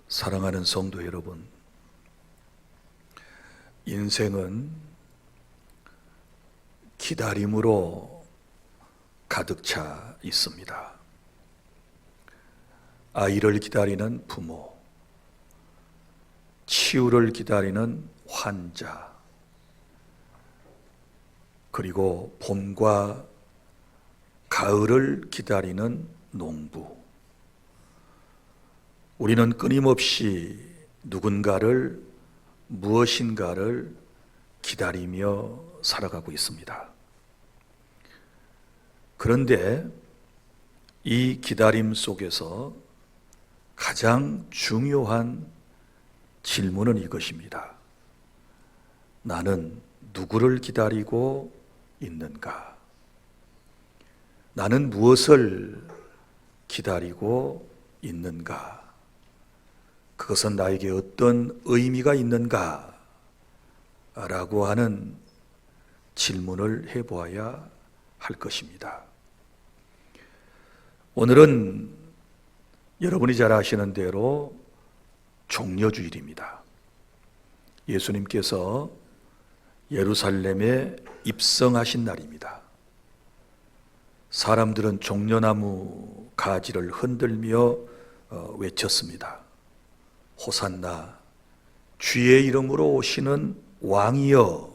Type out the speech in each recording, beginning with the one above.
사랑하는 성도 여러분, 인생은 기다림으로 가득 차 있습니다. 아이를 기다리는 부모, 치유를 기다리는 환자, 그리고 봄과 가을을 기다리는 농부. 우리는 끊임없이 누군가를, 무엇인가를 기다리며 살아가고 있습니다. 그런데 이 기다림 속에서 가장 중요한 질문은 이것입니다. 나는 누구를 기다리고 있는가? 나는 무엇을 기다리고 있는가? 그것은 나에게 어떤 의미가 있는가? 라고 하는 질문을 해보아야 할 것입니다. 오늘은 여러분이 잘 아시는 대로 종려주일입니다. 예수님께서 예루살렘에 입성하신 날입니다. 사람들은 종려나무 가지를 흔들며 외쳤습니다. 호산나, 주의 이름으로 오시는 왕이여,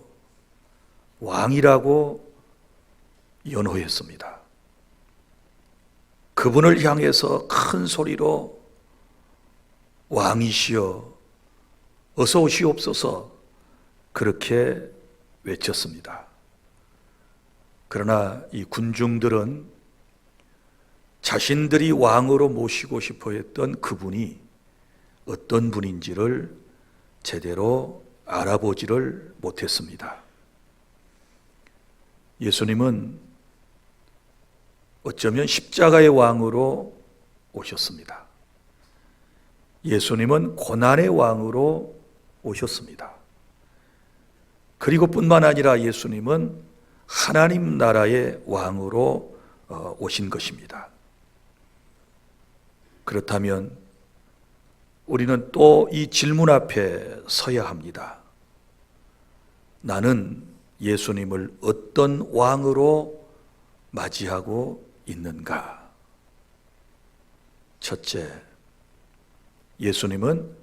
왕이라고 연호했습니다. 그분을 향해서 큰 소리로 왕이시여 어서 오시옵소서 그렇게 외쳤습니다. 그러나 이 군중들은 자신들이 왕으로 모시고 싶어 했던 그분이 어떤 분인지를 제대로 알아보지를 못했습니다. 예수님은 어쩌면 십자가의 왕으로 오셨습니다. 예수님은 고난의 왕으로 오셨습니다. 그리고 뿐만 아니라 예수님은 하나님 나라의 왕으로 오신 것입니다. 그렇다면 우리는 또 이 질문 앞에 서야 합니다. 나는 예수님을 어떤 왕으로 맞이하고 있는가? 첫째, 예수님은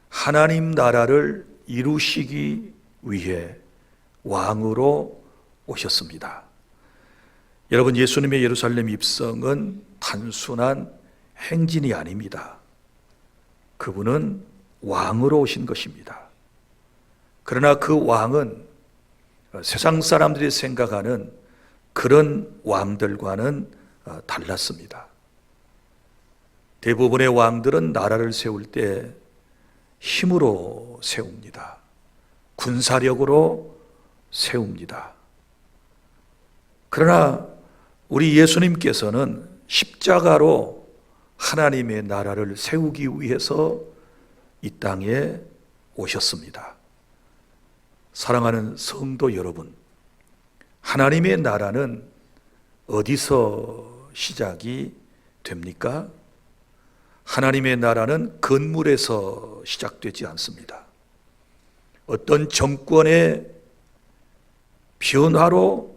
하나님 나라를 이루시기 위해 왕으로 오셨습니다. 여러분, 예수님의 예루살렘 입성은 단순한 행진이 아닙니다. 그분은 왕으로 오신 것입니다. 그러나 그 왕은 세상 사람들이 생각하는 그런 왕들과는 달랐습니다. 대부분의 왕들은 나라를 세울 때 힘으로 세웁니다. 군사력으로 세웁니다. 그러나 우리 예수님께서는 십자가로 하나님의 나라를 세우기 위해서 이 땅에 오셨습니다. 사랑하는 성도 여러분, 하나님의 나라는 어디서 시작이 됩니까? 하나님의 나라는 건물에서 시작되지 않습니다. 어떤 정권의 변화로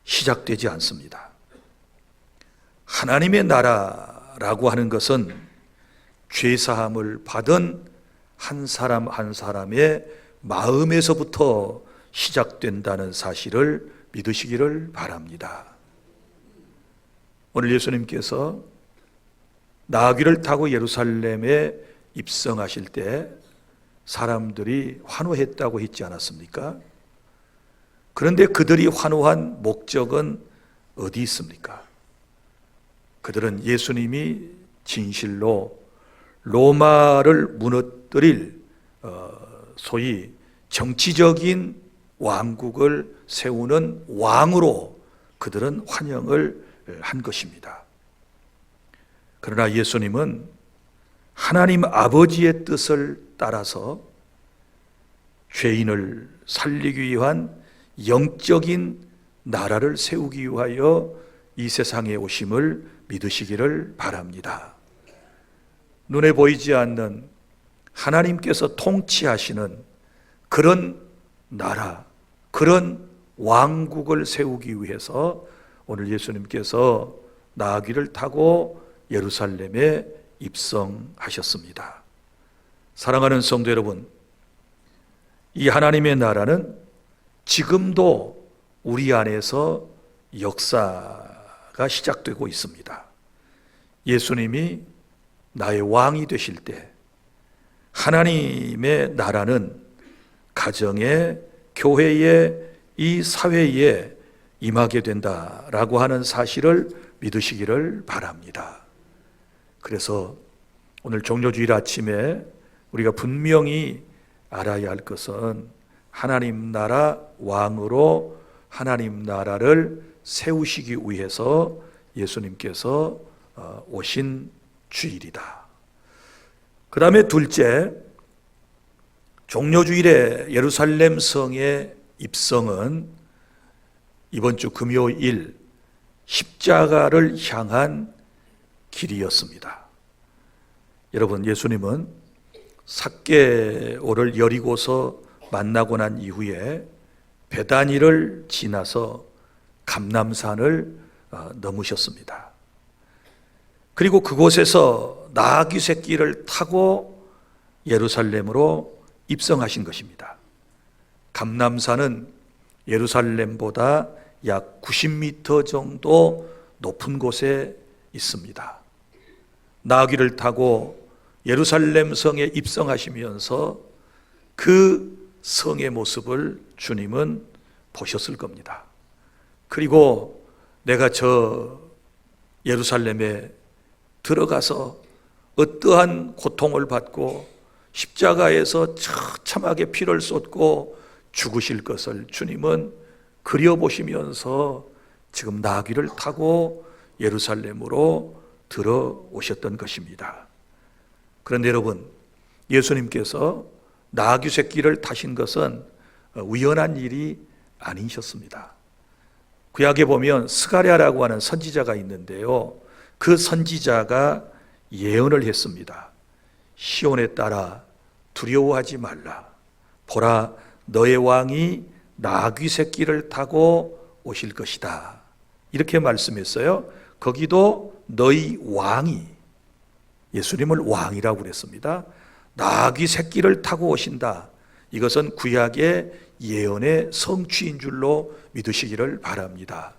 시작되지 않습니다. 하나님의 나라라고 하는 것은 죄사함을 받은 한 사람 한 사람의 마음에서부터 시작된다는 사실을 믿으시기를 바랍니다. 오늘 예수님께서 나귀를 타고 예루살렘에 입성하실 때 사람들이 환호했다고 했지 않았습니까? 그런데 그들이 환호한 목적은 어디 있습니까? 그들은 예수님이 진실로 로마를 무너뜨릴 소위 정치적인 왕국을 세우는 왕으로 그들은 환영을 한 것입니다. 그러나 예수님은 하나님 아버지의 뜻을 따라서 죄인을 살리기 위한 영적인 나라를 세우기 위하여 이 세상에 오심을 믿으시기를 바랍니다. 눈에 보이지 않는 하나님께서 통치하시는 그런 나라, 그런 왕국을 세우기 위해서 오늘 예수님께서 나귀를 타고 예루살렘에 입성하셨습니다. 사랑하는 성도 여러분, 이 하나님의 나라는 지금도 우리 안에서 역사가 시작되고 있습니다. 예수님이 나의 왕이 되실 때 하나님의 나라는 가정에, 교회에, 이 사회에 임하게 된다라고 하는 사실을 믿으시기를 바랍니다. 그래서 오늘 종료주일 아침에 우리가 분명히 알아야 할 것은 하나님 나라 왕으로 하나님 나라를 세우시기 위해서 예수님께서 오신 주일이다. 그 다음에 둘째, 종료주일에 예루살렘 성의 입성은 이번 주 금요일 십자가를 향한 길이었습니다. 여러분, 예수님은 삭개오를 여리고서 만나고 난 이후에 베다니를 지나서 감람산을 넘으셨습니다. 그리고 그곳에서 나귀 새끼를 타고 예루살렘으로 입성하신 것입니다. 감람산은 예루살렘보다 약 90m 정도 높은 곳에 있습니다. 나귀를 타고 예루살렘 성에 입성하시면서 그 성의 모습을 주님은 보셨을 겁니다. 그리고 내가 저 예루살렘에 들어가서 어떠한 고통을 받고 십자가에서 처참하게 피를 쏟고 죽으실 것을 주님은 그려보시면서 지금 나귀를 타고 예루살렘으로 들어오셨던 것입니다. 그런데 여러분, 예수님께서 나귀 새끼를 타신 것은 우연한 일이 아니셨습니다. 구약에 보면 스가랴라고 하는 선지자가 있는데요, 그 선지자가 예언을 했습니다. 시온에 따라 두려워하지 말라. 보라, 너의 왕이 나귀 새끼를 타고 오실 것이다. 이렇게 말씀했어요. 거기도 너희 왕이, 예수님을 왕이라고 그랬습니다. 나귀 새끼를 타고 오신다. 이것은 구약의 예언의 성취인 줄로 믿으시기를 바랍니다.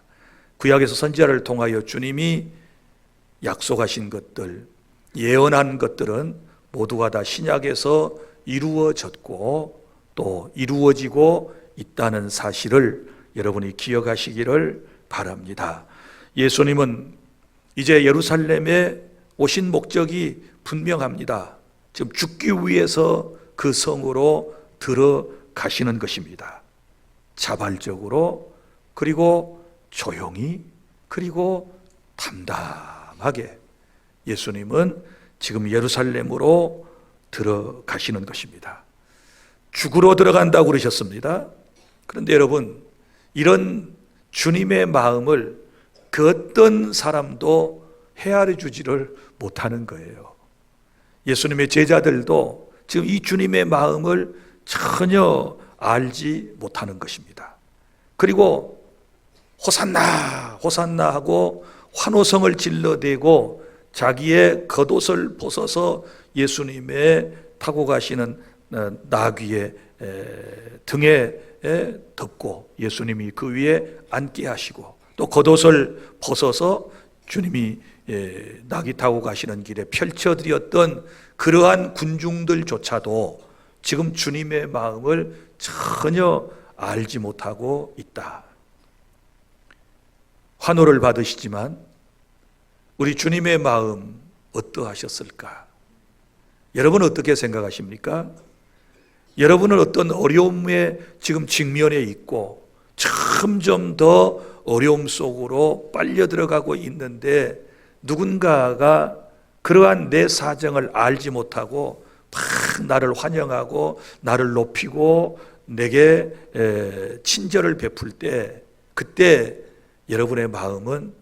구약에서 선지자를 통하여 주님이 약속하신 것들, 예언한 것들은 모두가 다 신약에서 이루어졌고 또 이루어지고 있다는 사실을 여러분이 기억하시기를 바랍니다. 예수님은 이제 예루살렘에 오신 목적이 분명합니다. 지금 죽기 위해서 그 성으로 들어가시는 것입니다. 자발적으로, 그리고 조용히, 그리고 담담하게 예수님은 지금 예루살렘으로 들어가시는 것입니다. 죽으러 들어간다고 그러셨습니다. 그런데 여러분, 이런 주님의 마음을 그 어떤 사람도 헤아려 주지를 못하는 거예요. 예수님의 제자들도 지금 이 주님의 마음을 전혀 알지 못하는 것입니다. 그리고 호산나 호산나 하고 환호성을 질러대고 자기의 겉옷을 벗어서 예수님의 타고 가시는 나귀의 등에 덮고 예수님이 그 위에 앉게 하시고, 또 겉옷을 벗어서 주님이 나귀 타고 가시는 길에 펼쳐드렸던 그러한 군중들조차도 지금 주님의 마음을 전혀 알지 못하고 있다. 환호를 받으시지만 우리 주님의 마음 어떠하셨을까? 여러분 어떻게 생각하십니까? 여러분은 어떤 어려움에 지금 직면해 있고 점점 더 어려움 속으로 빨려 들어가고 있는데, 누군가가 그러한 내 사정을 알지 못하고 막 나를 환영하고 나를 높이고 내게 친절을 베풀 때, 그때 여러분의 마음은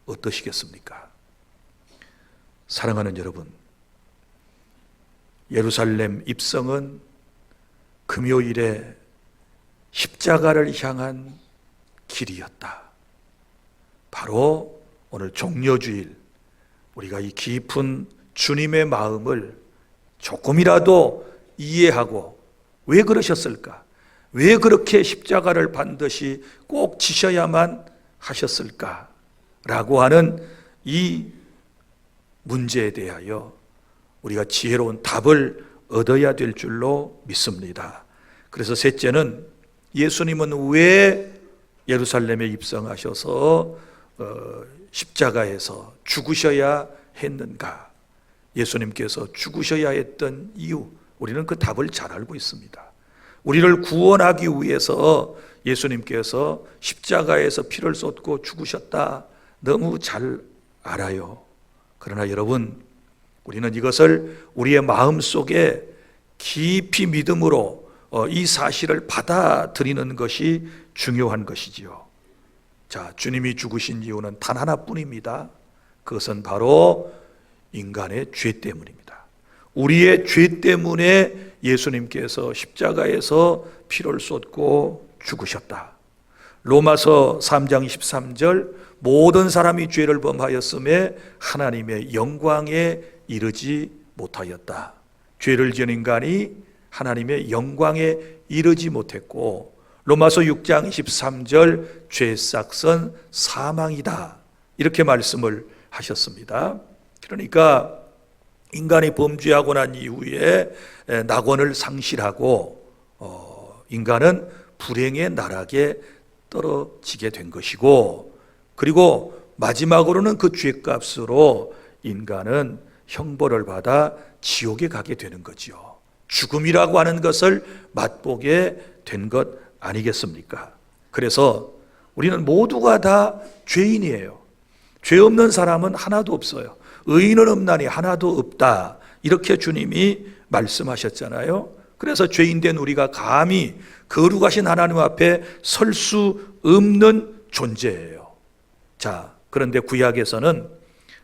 어떠시겠습니까? 사랑하는 여러분, 예루살렘 입성은 금요일에 십자가를 향한 길이었다. 바로 오늘 종려주일 우리가 이 깊은 주님의 마음을 조금이라도 이해하고 왜 그러셨을까? 왜 그렇게 십자가를 반드시 꼭 지셔야만 하셨을까? 라고 하는 이 문제에 대하여 우리가 지혜로운 답을 얻어야 될 줄로 믿습니다. 그래서 셋째는 예수님은 왜 예루살렘에 입성하셔서 십자가에서 죽으셔야 했는가? 예수님께서 죽으셔야 했던 이유, 우리는 그 답을 잘 알고 있습니다. 우리를 구원하기 위해서 예수님께서 십자가에서 피를 쏟고 죽으셨다. 너무 잘 알아요. 그러나 여러분, 우리는 이것을 우리의 마음속에 깊이 믿음으로 이 사실을 받아들이는 것이 중요한 것이지요. 자, 주님이 죽으신 이유는 단 하나뿐입니다. 그것은 바로 인간의 죄 때문입니다. 우리의 죄 때문에 예수님께서 십자가에서 피를 쏟고 죽으셨다. 로마서 3장 13절 모든 사람이 죄를 범하였음에 하나님의 영광에 이르지 못하였다. 죄를 지은 인간이 하나님의 영광에 이르지 못했고, 로마서 6장 23절 죄의 싹은 사망이다. 이렇게 말씀을 하셨습니다. 그러니까 인간이 범죄하고 난 이후에 낙원을 상실하고 인간은 불행의 나락에 떨어지게 된 것이고, 그리고 마지막으로는 그 죄값으로 인간은 형벌을 받아 지옥에 가게 되는 거죠. 죽음이라고 하는 것을 맛보게 된 것 아니겠습니까? 그래서 우리는 모두가 다 죄인이에요. 죄 없는 사람은 하나도 없어요. 의인은 없나니 하나도 없다. 이렇게 주님이 말씀하셨잖아요. 그래서 죄인된 우리가 감히 거룩하신 하나님 앞에 설 수 없는 존재예요. 자, 그런데 구약에서는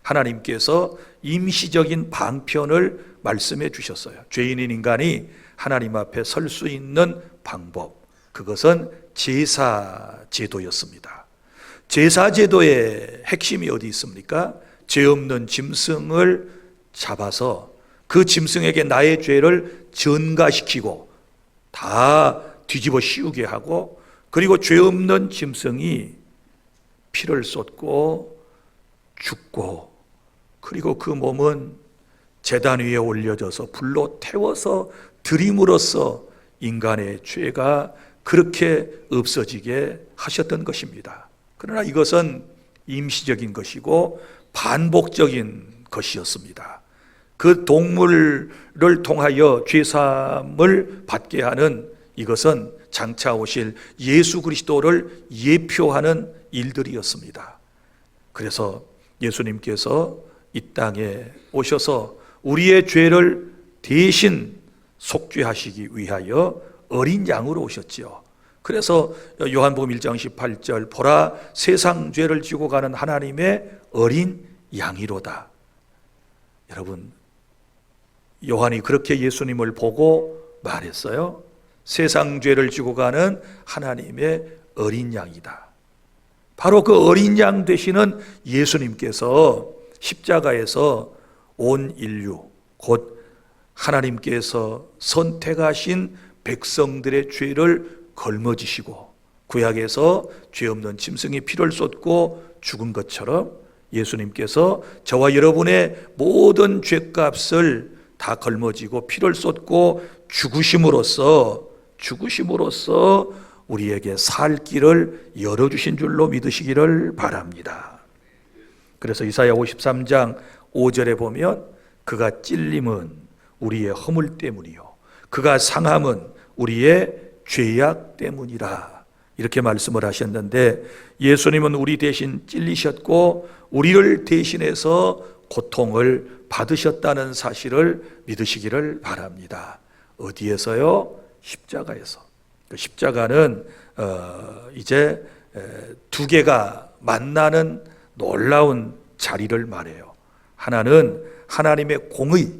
하나님께서 임시적인 방편을 말씀해 주셨어요. 죄인인 인간이 하나님 앞에 설 수 있는 방법, 그것은 제사 제도였습니다. 제사 제도의 핵심이 어디 있습니까? 죄 없는 짐승을 잡아서 그 짐승에게 나의 죄를 전가시키고 다 뒤집어 씌우게 하고, 그리고 죄 없는 짐승이 피를 쏟고 죽고, 그리고 그 몸은 제단 위에 올려져서 불로 태워서 드림으로써 인간의 죄가 그렇게 없어지게 하셨던 것입니다. 그러나 이것은 임시적인 것이고 반복적인 것이었습니다. 그 동물을 통하여 죄사함을 받게 하는 이것은 장차 오실 예수 그리스도를 예표하는 일들이었습니다. 그래서 예수님께서 이 땅에 오셔서 우리의 죄를 대신 속죄하시기 위하여 어린 양으로 오셨지요. 그래서 요한복음 1장 18절 보라 세상 죄를 지고 가는 하나님의 어린 양이로다. 여러분, 요한이 그렇게 예수님을 보고 말했어요. 세상 죄를 지고 가는 하나님의 어린 양이다. 바로 그 어린 양 되시는 예수님께서 십자가에서 온 인류, 곧 하나님께서 선택하신 백성들의 죄를 걸머지시고 구약에서 죄 없는 짐승이 피를 쏟고 죽은 것처럼 예수님께서 저와 여러분의 모든 죄값을 다 걸머지고 피를 쏟고 죽으심으로써 우리에게 살 길을 열어주신 줄로 믿으시기를 바랍니다. 그래서 이사야 53장 5절에 보면 그가 찔림은 우리의 허물 때문이요 그가 상함은 우리의 죄악 때문이라, 이렇게 말씀을 하셨는데, 예수님은 우리 대신 찔리셨고 우리를 대신해서 고통을 받으셨다는 사실을 믿으시기를 바랍니다. 어디에서요? 십자가에서. 그 십자가는 이제 두 개가 만나는 놀라운 자리를 말해요. 하나는 하나님의 공의,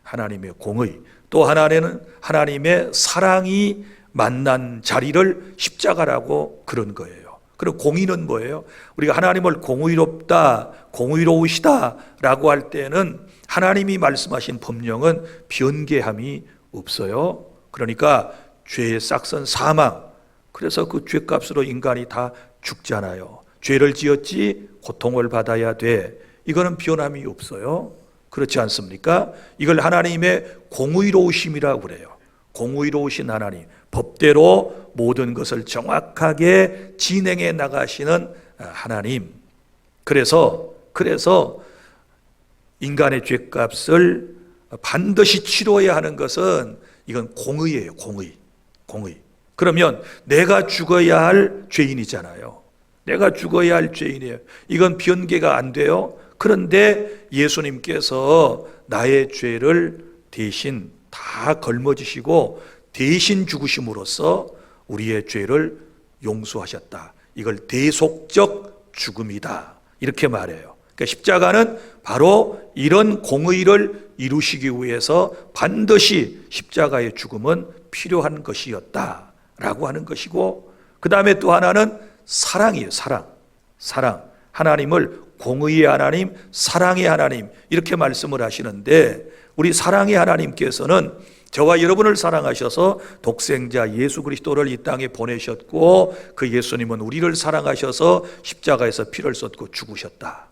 하나님의 공의, 또 하나는 하나님의 사랑이 만난 자리를 십자가라고 그런 거예요. 그리고 공의는 뭐예요? 우리가 하나님을 공의롭다, 공의로우시다 라고 할 때는 하나님이 말씀하신 법령은 변개함이 없어요. 그러니까 죄의 싹선 사망, 그래서 그 죄값으로 인간이 다 죽잖아요. 죄를 지었지 고통을 받아야 돼. 이거는 변함이 없어요. 그렇지 않습니까? 이걸 하나님의 공의로우심이라고 그래요. 공의로우신 하나님, 법대로 모든 것을 정확하게 진행해 나가시는 하나님. 그래서 인간의 죄값을 반드시 치러야 하는 것은 이건 공의예요. 공의. 그러면 내가 죽어야 할 죄인이잖아요. 내가 죽어야 할 죄인이에요. 이건 변개가 안 돼요. 그런데 예수님께서 나의 죄를 대신 다 걸머지시고 대신 죽으심으로써 우리의 죄를 용서하셨다. 이걸 대속적 죽음이다. 이렇게 말해요. 그러니까 십자가는 바로 이런 공의를 이루시기 위해서 반드시 십자가의 죽음은 필요한 것이었다라고 하는 것이고, 그 다음에 또 하나는 사랑이에요. 사랑. 하나님을 공의의 하나님, 사랑의 하나님 이렇게 말씀을 하시는데, 우리 사랑의 하나님께서는 저와 여러분을 사랑하셔서 독생자 예수 그리스도를 이 땅에 보내셨고, 그 예수님은 우리를 사랑하셔서 십자가에서 피를 쏟고 죽으셨다.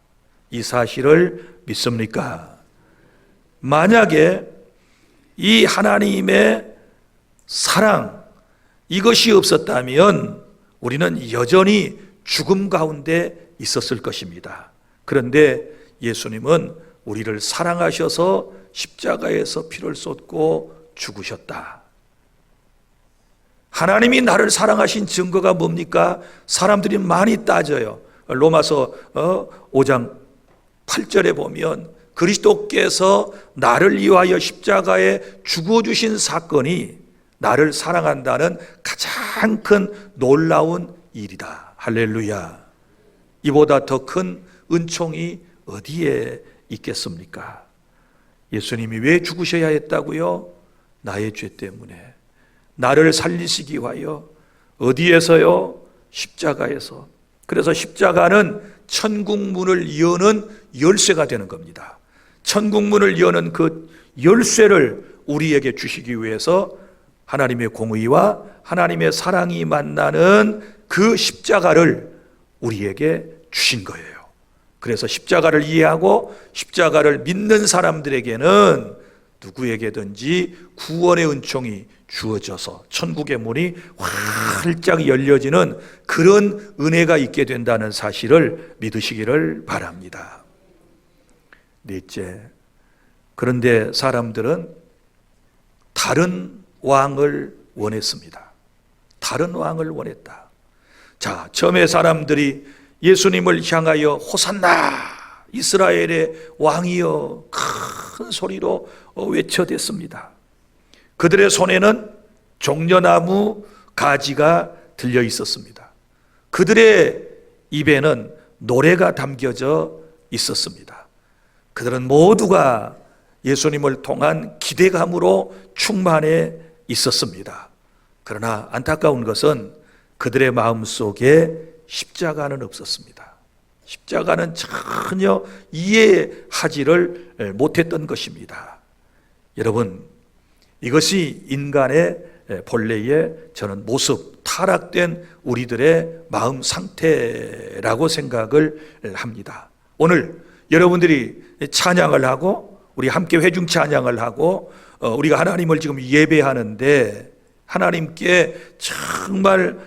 이 사실을 믿습니까? 만약에 이 하나님의 사랑, 이것이 없었다면 우리는 여전히 죽음 가운데 있었을 것입니다. 그런데 예수님은 우리를 사랑하셔서 십자가에서 피를 쏟고 죽으셨다. 하나님이 나를 사랑하신 증거가 뭡니까? 사람들이 많이 따져요. 로마서 5장 8절에 보면 그리스도께서 나를 위하여 십자가에 죽어주신 사건이 나를 사랑한다는 가장 큰 놀라운 일이다. 할렐루야. 이보다 더 큰 은총이 어디에 있겠습니까? 예수님이 왜 죽으셔야 했다고요? 나의 죄 때문에. 나를 살리시기 위하여. 어디에서요? 십자가에서. 그래서 십자가는 천국 문을 여는 열쇠가 되는 겁니다. 천국 문을 여는 그 열쇠를 우리에게 주시기 위해서 하나님의 공의와 하나님의 사랑이 만나는 그 십자가를 우리에게 주신 거예요. 그래서 십자가를 이해하고 십자가를 믿는 사람들에게는 누구에게든지 구원의 은총이 주어져서 천국의 문이 활짝 열려지는 그런 은혜가 있게 된다는 사실을 믿으시기를 바랍니다. 넷째, 그런데 사람들은 다른 왕을 원했습니다. 다른 왕을 원했다. 자, 처음에 사람들이 예수님을 향하여 호산나 이스라엘의 왕이여 큰 소리로 외쳐댔습니다. 그들의 손에는 종려나무 가지가 들려 있었습니다. 그들의 입에는 노래가 담겨져 있었습니다. 그들은 모두가 예수님을 통한 기대감으로 충만해 있었습니다. 그러나 안타까운 것은 그들의 마음속에 십자가는 없었습니다. 십자가는 전혀 이해하지를 못했던 것입니다. 여러분, 이것이 인간의 본래의 저는 모습, 타락된 우리들의 마음 상태라고 생각을 합니다. 오늘 여러분들이 찬양을 하고 우리 함께 회중 찬양을 하고 우리가 하나님을 지금 예배하는데 하나님께 정말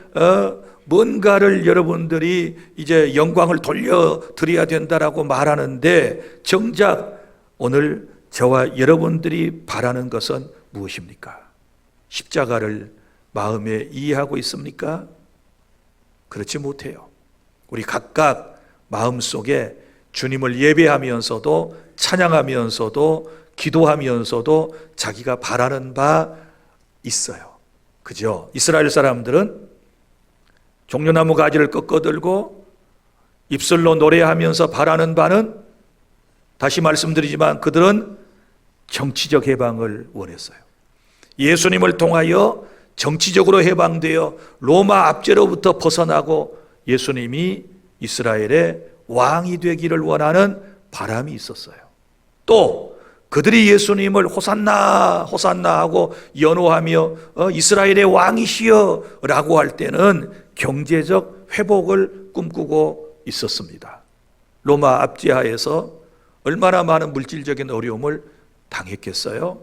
뭔가를 여러분들이 이제 영광을 돌려드려야 된다라고 말하는데 정작 오늘 저와 여러분들이 바라는 것은 무엇입니까? 십자가를 마음에 이해하고 있습니까? 그렇지 못해요. 우리 각각 마음속에 주님을 예배하면서도 찬양하면서도 기도하면서도 자기가 바라는 바 있어요. 그죠? 이스라엘 사람들은 종려나무 가지를 꺾어들고 입술로 노래하면서 바라는 바는, 다시 말씀드리지만 그들은 정치적 해방을 원했어요. 예수님을 통하여 정치적으로 해방되어 로마 압제로부터 벗어나고 예수님이 이스라엘의 왕이 되기를 원하는 바람이 있었어요. 또 그들이 예수님을 호산나 호산나 하고 연호하며 이스라엘의 왕이시여 라고 할 때는 경제적 회복을 꿈꾸고 있었습니다. 로마 압제하에서 얼마나 많은 물질적인 어려움을 당했겠어요?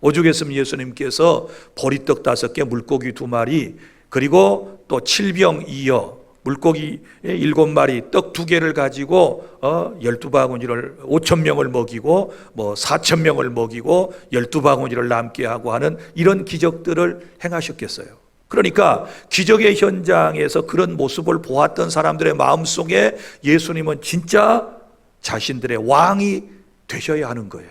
오죽했으면 예수님께서 보리떡 5개, 물고기 2마리, 그리고 또 7병 2여, 물고기 7마리, 떡 2개를 가지고 12바구니를 5,000명을 먹이고 4,000명을 먹이고 12바구니를 남게 하고 하는 이런 기적들을 행하셨겠어요. 그러니까 기적의 현장에서 그런 모습을 보았던 사람들의 마음속에 예수님은 진짜 자신들의 왕이 되셔야 하는 거예요.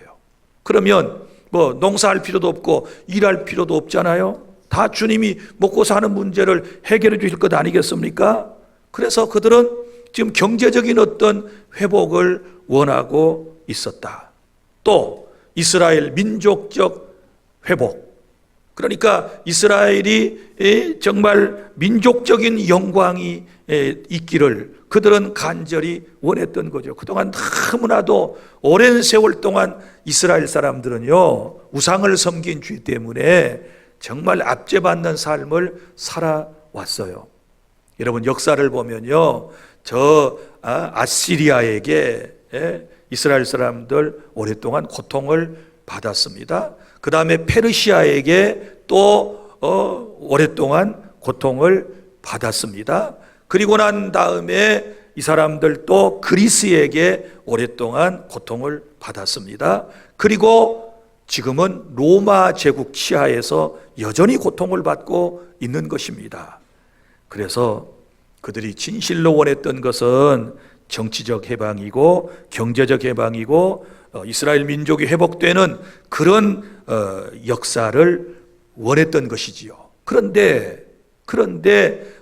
그러면 농사할 필요도 없고 일할 필요도 없잖아요. 다 주님이 먹고 사는 문제를 해결해 주실 것 아니겠습니까? 그래서 그들은 지금 경제적인 어떤 회복을 원하고 있었다. 또 이스라엘 민족적 회복, 그러니까 이스라엘이 정말 민족적인 영광이 있기를 그들은 간절히 원했던 거죠. 그동안 너무나도 오랜 세월 동안 이스라엘 사람들은요, 우상을 섬긴 죄 때문에 정말 압제받는 삶을 살아왔어요. 여러분 역사를 보면요, 아시리아에게 이스라엘 사람들 오랫동안 고통을 받았습니다. 그 다음에 페르시아에게 또 오랫동안 고통을 받았습니다. 그리고 난 다음에 이 사람들 또 그리스에게 오랫동안 고통을 받았습니다. 그리고 지금은 로마 제국 치하에서 여전히 고통을 받고 있는 것입니다. 그래서 그들이 진실로 원했던 것은 정치적 해방이고 경제적 해방이고 이스라엘 민족이 회복되는 그런 역사를 원했던 것이지요. 그런데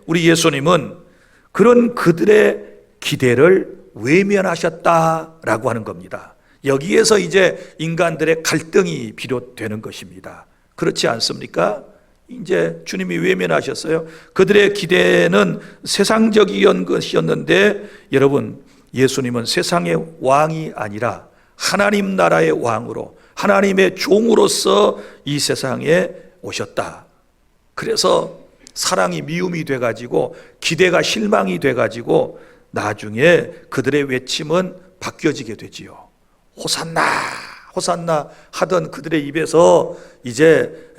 우리 예수님은 그런 그들의 기대를 외면하셨다라고 하는 겁니다. 여기에서 이제 인간들의 갈등이 비롯되는 것입니다. 그렇지 않습니까? 이제 주님이 외면하셨어요. 그들의 기대는 세상적인 것이었는데 여러분, 예수님은 세상의 왕이 아니라 하나님 나라의 왕으로 하나님의 종으로서 이 세상에 오셨다. 그래서 사랑이 미움이 돼가지고 기대가 실망이 돼가지고 나중에 그들의 외침은 바뀌어지게 되지요. 호산나 호산나 하던 그들의 입에서 이제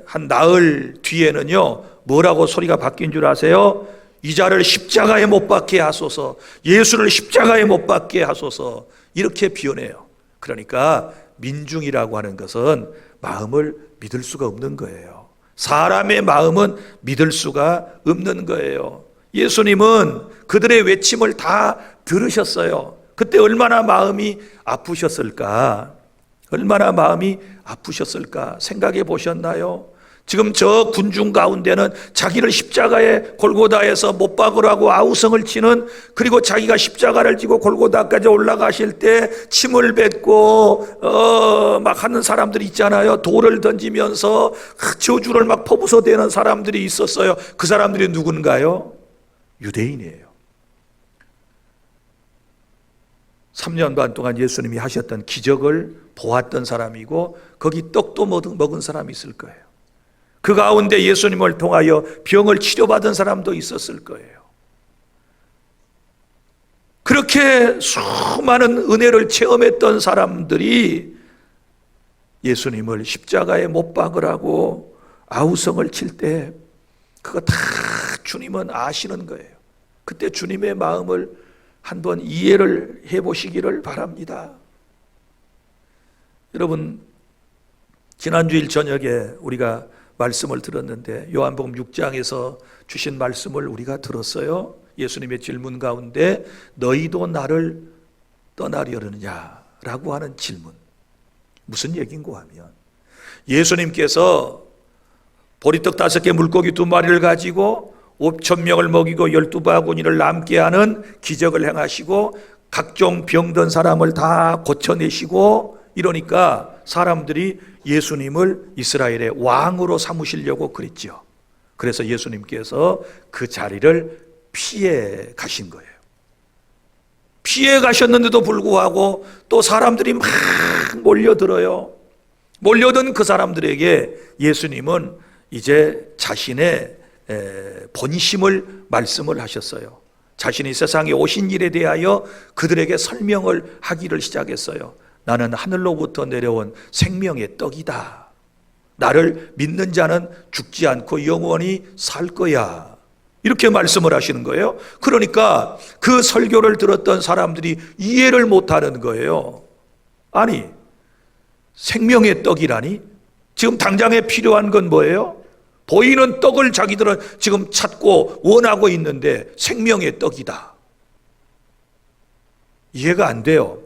한 나흘 뒤에는요, 뭐라고 소리가 바뀐 줄 아세요? 이 자를 십자가에 못 박게 하소서, 예수를 십자가에 못 박게 하소서, 이렇게 비워내요. 그러니까 민중이라고 하는 것은 마음을 믿을 수가 없는 거예요. 사람의 마음은 믿을 수가 없는 거예요. 예수님은 그들의 외침을 다 들으셨어요. 그때 얼마나 마음이 아프셨을까? 얼마나 마음이 아프셨을까? 생각해 보셨나요? 지금 저 군중 가운데는 자기를 십자가에 골고다에서 못 박으라고 아우성을 치는, 그리고 자기가 십자가를 지고 골고다까지 올라가실 때 침을 뱉고 막 하는 사람들이 있잖아요. 돌을 던지면서 저주를 막 퍼부어대는 사람들이 있었어요. 그 사람들이 누군가요? 유대인이에요. 3년 반 동안 예수님이 하셨던 기적을 보았던 사람이고 거기 떡도 먹은 사람이 있을 거예요. 그 가운데 예수님을 통하여 병을 치료받은 사람도 있었을 거예요. 그렇게 수많은 은혜를 체험했던 사람들이 예수님을 십자가에 못 박으라고 아우성을 칠 때 그거 다 주님은 아시는 거예요. 그때 주님의 마음을 한번 이해를 해보시기를 바랍니다. 여러분, 지난주일 저녁에 우리가 말씀을 들었는데 요한복음 6장에서 주신 말씀을 우리가 들었어요. 예수님의 질문 가운데 너희도 나를 떠나려느냐라고 하는 질문. 무슨 얘기인고 하면 예수님께서 보리떡 5개 물고기 2마리를 가지고 5,000명을 먹이고 12바구니를 남게 하는 기적을 행하시고 각종 병든 사람을 다 고쳐내시고 이러니까 사람들이 예수님을 이스라엘의 왕으로 삼으시려고 그랬죠. 그래서 예수님께서 그 자리를 피해 가신 거예요. 피해 가셨는데도 불구하고 또 사람들이 막 몰려들어요. 몰려든 그 사람들에게 예수님은 이제 자신의 본심을 말씀을 하셨어요. 자신이 세상에 오신 일에 대하여 그들에게 설명을 하기를 시작했어요. 나는 하늘로부터 내려온 생명의 떡이다. 나를 믿는 자는 죽지 않고 영원히 살 거야. 이렇게 말씀을 하시는 거예요. 그러니까 그 설교를 들었던 사람들이 이해를 못하는 거예요. 아니, 생명의 떡이라니? 지금 당장에 필요한 건 뭐예요? 보이는 떡을 자기들은 지금 찾고 원하고 있는데 생명의 떡이다. 이해가 안 돼요.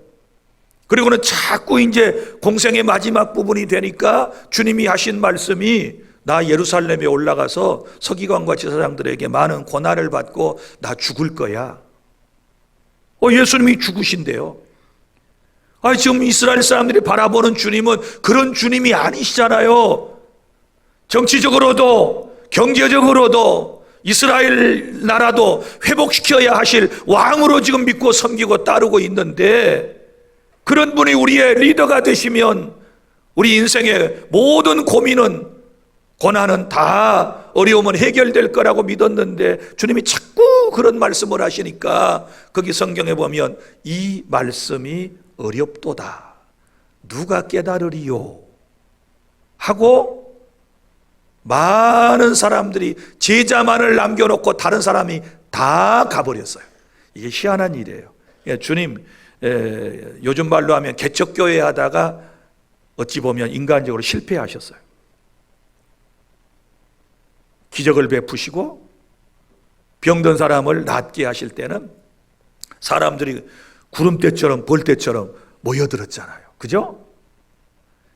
그리고는 자꾸 이제 공생의 마지막 부분이 되니까 주님이 하신 말씀이 나 예루살렘에 올라가서 서기관과 제사장들에게 많은 고난을 받고 나 죽을 거야. 예수님이 죽으신대요. 지금 이스라엘 사람들이 바라보는 주님은 그런 주님이 아니시잖아요. 정치적으로도 경제적으로도 이스라엘 나라도 회복시켜야 하실 왕으로 지금 믿고 섬기고 따르고 있는데, 그런 분이 우리의 리더가 되시면 우리 인생의 모든 고민은, 고난은 다, 어려움은 해결될 거라고 믿었는데 주님이 자꾸 그런 말씀을 하시니까 거기 성경에 보면 이 말씀이 어렵도다. 누가 깨달으리요? 하고 많은 사람들이 제자만을 남겨놓고 다른 사람이 다 가버렸어요. 이게 희한한 일이에요. 주님 요즘 말로 하면 개척교회 하다가 어찌 보면 인간적으로 실패하셨어요. 기적을 베푸시고 병든 사람을 낫게 하실 때는 사람들이 구름대처럼 벌떼처럼 모여들었잖아요. 그죠?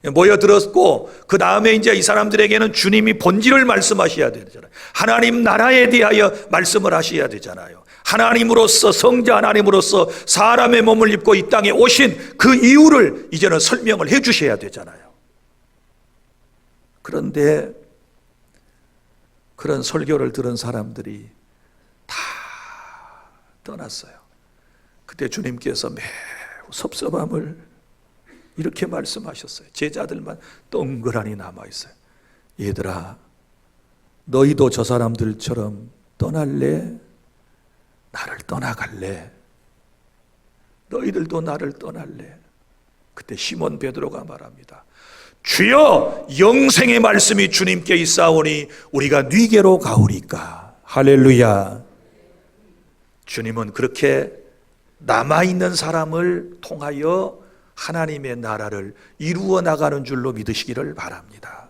모여들었고 그 다음에 이제 이 사람들에게는 주님이 본질을 말씀하셔야 되잖아요. 하나님 나라에 대하여 말씀을 하셔야 되잖아요. 하나님으로서, 성자 하나님으로서 사람의 몸을 입고 이 땅에 오신 그 이유를 이제는 설명을 해 주셔야 되잖아요. 그런데 그런 설교를 들은 사람들이 다 떠났어요. 그때 주님께서 매우 섭섭함을 이렇게 말씀하셨어요. 제자들만 덩그러니 남아있어요. 얘들아, 너희도 저 사람들처럼 떠날래? 나를 떠나갈래? 너희들도 나를 떠날래? 그때 시몬 베드로가 말합니다. 주여, 영생의 말씀이 주님께 있사오니 우리가 네게로 가오리까? 할렐루야. 주님은 그렇게 남아있는 사람을 통하여 하나님의 나라를 이루어 나가는 줄로 믿으시기를 바랍니다.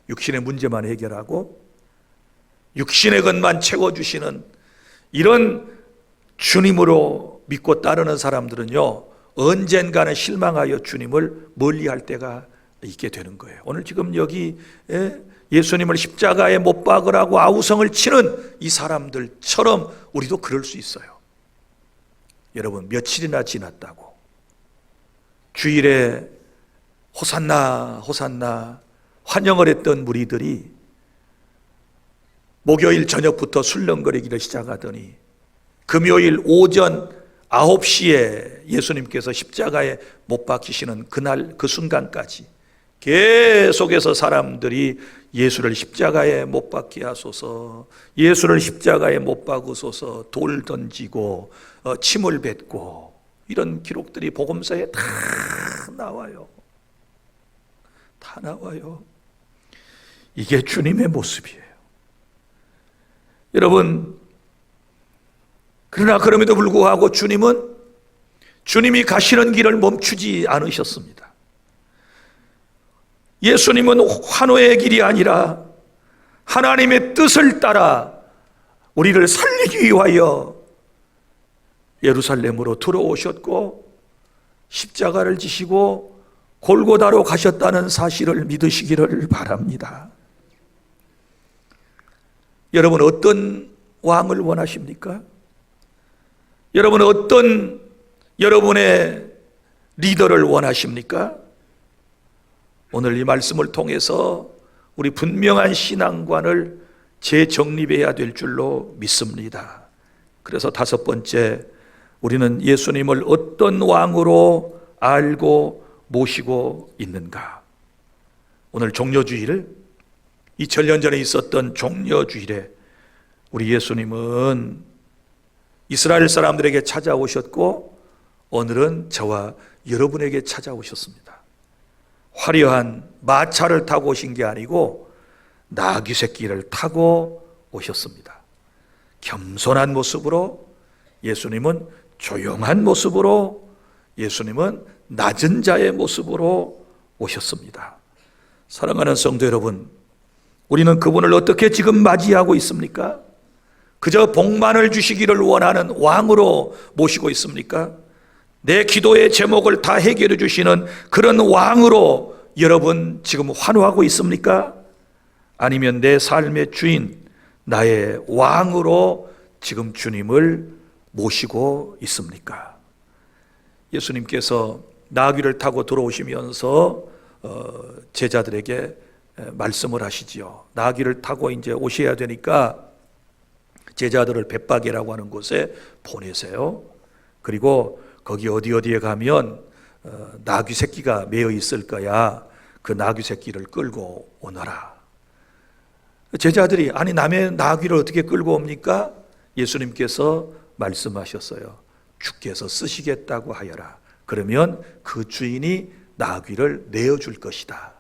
육신의 문제만 해결하고 육신의 것만 채워주시는 이런 주님으로 믿고 따르는 사람들은요, 언젠가는 실망하여 주님을 멀리할 때가 있게 되는 거예요. 오늘 지금 여기 예수님을 십자가에 못 박으라고 아우성을 치는 이 사람들처럼 우리도 그럴 수 있어요. 여러분, 며칠이나 지났다고 주일에 호산나 호산나 환영을 했던 무리들이 목요일 저녁부터 술렁거리기를 시작하더니 금요일 오전 9시에 예수님께서 십자가에 못 박히시는 그날 그 순간까지 계속해서 사람들이 예수를 십자가에 못 박게 하소서, 예수를 십자가에 못 박으소서, 돌 던지고 침을 뱉고, 이런 기록들이 복음서에 다 나와요. 다 나와요. 이게 주님의 모습이에요. 여러분, 그러나 그럼에도 불구하고 주님이 가시는 길을 멈추지 않으셨습니다. 예수님은 환호의 길이 아니라 하나님의 뜻을 따라 우리를 살리기 위하여 예루살렘으로 들어오셨고 십자가를 지시고 골고다로 가셨다는 사실을 믿으시기를 바랍니다. 여러분, 어떤 왕을 원하십니까? 여러분은 어떤 여러분의 리더를 원하십니까? 오늘 이 말씀을 통해서 우리 분명한 신앙관을 재정립해야 될 줄로 믿습니다. 그래서 다섯 번째, 우리는 예수님을 어떤 왕으로 알고 모시고 있는가? 오늘 종려주일, 2000년 전에 있었던 종려주일에 우리 예수님은 이스라엘 사람들에게 찾아오셨고 오늘은 저와 여러분에게 찾아오셨습니다. 화려한 마차를 타고 오신 게 아니고 나귀 새끼를 타고 오셨습니다. 겸손한 모습으로, 예수님은 조용한 모습으로, 예수님은 낮은 자의 모습으로 오셨습니다. 사랑하는 성도 여러분, 우리는 그분을 어떻게 지금 맞이하고 있습니까? 그저 복만을 주시기를 원하는 왕으로 모시고 있습니까? 내 기도의 제목을 다 해결해 주시는 그런 왕으로 여러분 지금 환호하고 있습니까? 아니면 내 삶의 주인, 나의 왕으로 지금 주님을 모시고 있습니까? 예수님께서 나귀를 타고 들어오시면서 제자들에게 말씀을 하시지요. 나귀를 타고 이제 오셔야 되니까 제자들을 벳박이라고 하는 곳에 보내세요. 그리고 거기 어디에 가면 나귀 새끼가 매어 있을 거야. 그 나귀 새끼를 끌고 오너라. 제자들이 아니 남의 나귀를 어떻게 끌고 옵니까? 예수님께서 말씀하셨어요. 주께서 쓰시겠다고 하여라. 그러면 그 주인이 나귀를 내어줄 것이다.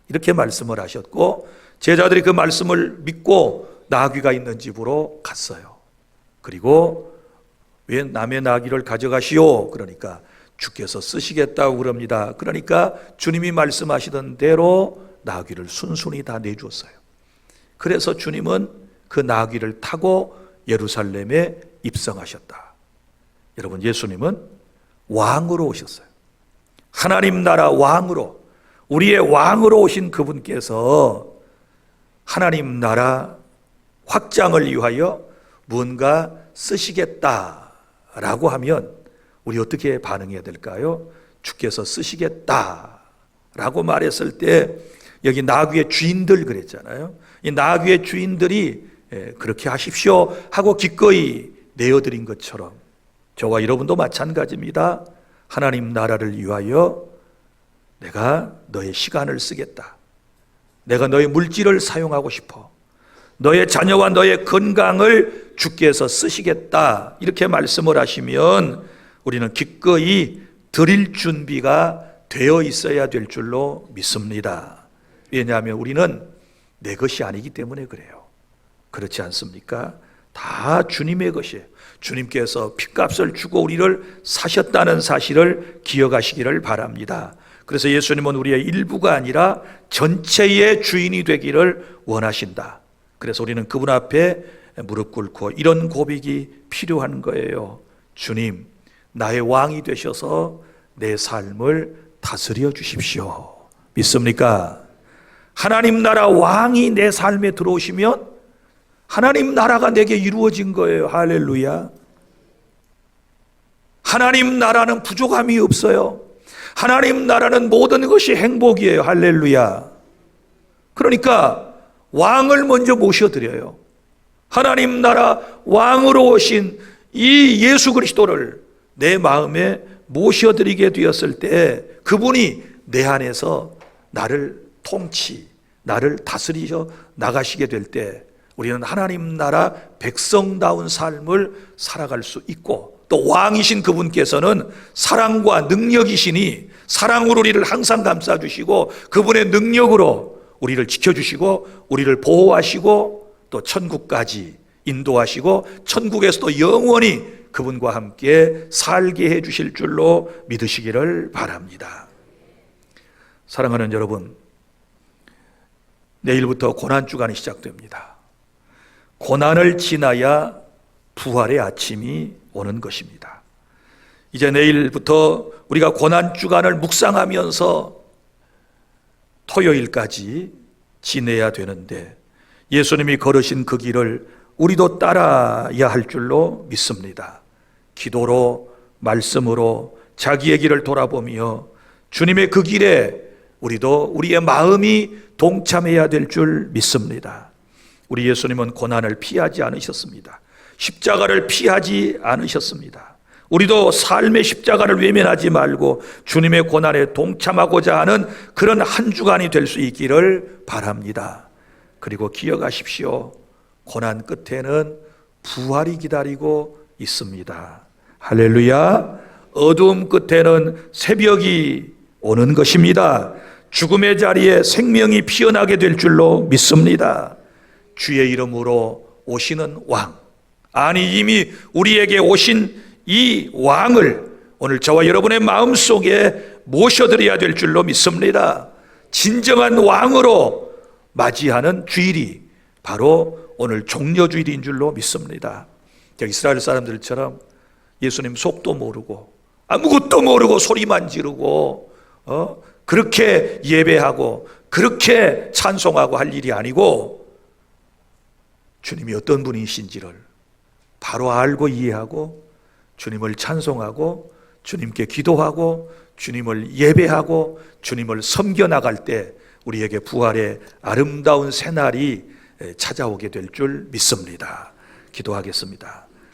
이렇게 말씀을 하셨고 제자들이 그 말씀을 믿고 나귀가 있는 집으로 갔어요. 그리고 왜 남의 나귀를 가져가시오? 그러니까 주께서 쓰시겠다고 그럽니다. 그러니까 주님이 말씀하시던 대로 나귀를 순순히 다 내주었어요. 그래서 주님은 그 나귀를 타고 예루살렘에 입성하셨다. 여러분, 예수님은 왕으로 오셨어요. 하나님 나라 왕으로, 우리의 왕으로 오신 그분께서 하나님 나라 확장을 위하여 무언가 쓰시겠다라고 하면 우리 어떻게 반응해야 될까요? 주께서 쓰시겠다라고 말했을 때 여기 나귀의 주인들 그랬잖아요. 이 나귀의 주인들이 그렇게 하십시오 하고 기꺼이 내어드린 것처럼 저와 여러분도 마찬가지입니다. 하나님 나라를 위하여 내가 너의 시간을 쓰겠다. 내가 너의 물질을 사용하고 싶어. 너의 자녀와 너의 건강을 주께서 쓰시겠다. 이렇게 말씀을 하시면 우리는 기꺼이 드릴 준비가 되어 있어야 될 줄로 믿습니다. 왜냐하면 우리는 내 것이 아니기 때문에 그래요. 그렇지 않습니까? 다 주님의 것이에요. 주님께서 핏값을 주고 우리를 사셨다는 사실을 기억하시기를 바랍니다. 그래서 예수님은 우리의 일부가 아니라 전체의 주인이 되기를 원하신다. 그래서 우리는 그분 앞에 무릎 꿇고 이런 고백이 필요한 거예요. 주님, 나의 왕이 되셔서 내 삶을 다스려 주십시오. 믿습니까? 하나님 나라 왕이 내 삶에 들어오시면 하나님 나라가 내게 이루어진 거예요. 할렐루야. 하나님 나라는 부족함이 없어요. 하나님 나라는 모든 것이 행복이에요. 할렐루야. 그러니까 왕을 먼저 모셔드려요. 하나님 나라 왕으로 오신 이 예수 그리스도를 내 마음에 모셔드리게 되었을 때 그분이 내 안에서 나를 나를 다스리셔 나가시게 될 때 우리는 하나님 나라 백성다운 삶을 살아갈 수 있고 또 왕이신 그분께서는 사랑과 능력이시니 사랑으로 우리를 항상 감싸주시고 그분의 능력으로 우리를 지켜주시고 우리를 보호하시고 또 천국까지 인도하시고 천국에서도 영원히 그분과 함께 살게 해주실 줄로 믿으시기를 바랍니다. 사랑하는 여러분, 내일부터 고난주간이 시작됩니다. 고난을 지나야 부활의 아침이 오는 것입니다. 이제 내일부터 우리가 고난주간을 묵상하면서 토요일까지 지내야 되는데 예수님이 걸으신 그 길을 우리도 따라야 할 줄로 믿습니다. 기도로, 말씀으로, 자기의 길을 돌아보며 주님의 그 길에 우리도 우리의 마음이 동참해야 될 줄 믿습니다. 우리 예수님은 고난을 피하지 않으셨습니다. 십자가를 피하지 않으셨습니다. 우리도 삶의 십자가를 외면하지 말고 주님의 고난에 동참하고자 하는 그런 한 주간이 될 수 있기를 바랍니다. 그리고 기억하십시오. 고난 끝에는 부활이 기다리고 있습니다. 할렐루야. 어두움 끝에는 새벽이 오는 것입니다. 죽음의 자리에 생명이 피어나게 될 줄로 믿습니다. 주의 이름으로 오시는 왕, 아니 이미 우리에게 오신 이 왕을 오늘 저와 여러분의 마음속에 모셔드려야 될 줄로 믿습니다. 진정한 왕으로 맞이하는 주일이 바로 오늘 종려주일인 줄로 믿습니다. 이스라엘 사람들처럼 예수님 속도 모르고 아무것도 모르고 소리만 지르고 그렇게 예배하고 그렇게 찬송하고 할 일이 아니고 주님이 어떤 분이신지를 바로 알고 이해하고 주님을 찬송하고 주님께 기도하고 주님을 예배하고 주님을 섬겨나갈 때 우리에게 부활의 아름다운 새날이 찾아오게 될 줄 믿습니다. 기도하겠습니다.